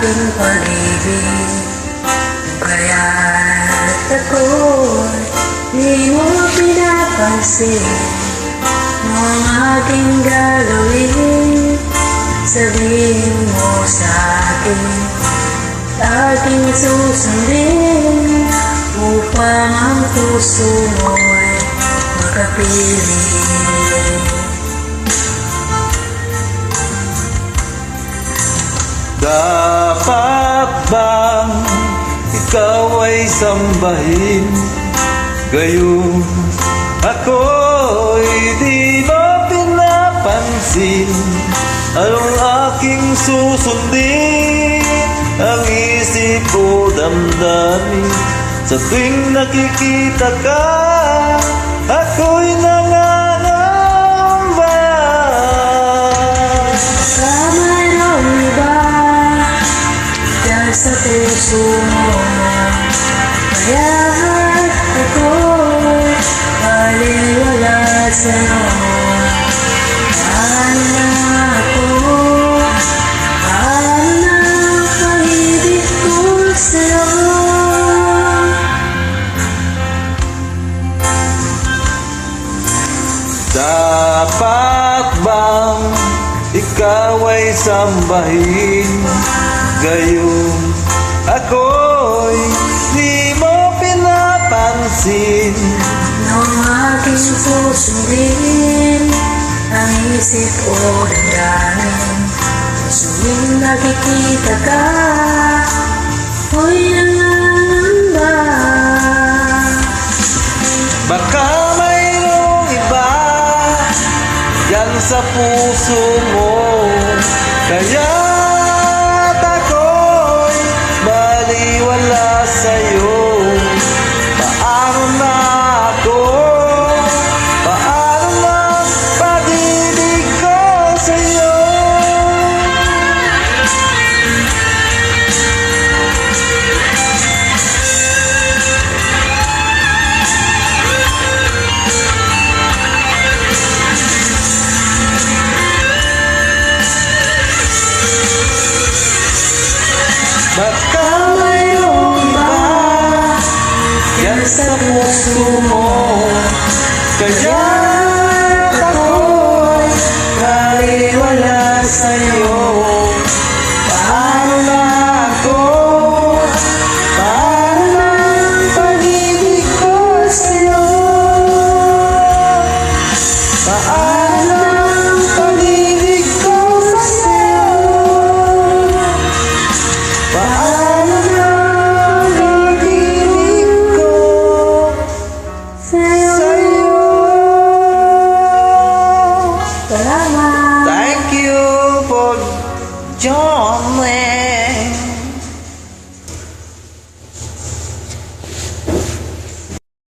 aking pag-ibig. Kaya't ako'y di mo pinapansin ang aking gagawin. Sabihin mo sa'kin, aking susundin, upang ang puso mo'y makapili. Dapat bang ikaw ay sambahin, gayon ako'y di mo pinapansin? Anong aking susundin? Ang isip ko damdamin, sa tuwing nakikita ka, ako'y nangangamba. Baka mayroong iba dyan sa puso mo, kaya ako'y baliwala sa'yo. Paano na ako? Paano na ang pag-ibig ko sa'yo? Dapat bang ikaw ay sambahin, gayon ako'y di mo pinapansin? Nung aking susundin, ang isip ko damdamin, tuwing nakikita ka, ako'y nangangamba. Baka mayroong iba yan sa puso mo, kaya ako'y baliwala sa'yo. Paano na ako? Paano na pag-ibig ko sa'yo? Baka mayroong iba yan sa puso mo, kaya ako'y baliwala sa'yo. Paano na ako? Paano na ang pag-ibig ko sa'yo? Paano na ang pag-ibig ko sa'yo? Paano na ang pag-ibig ko sa'yo? Salamat! Thank you for joining.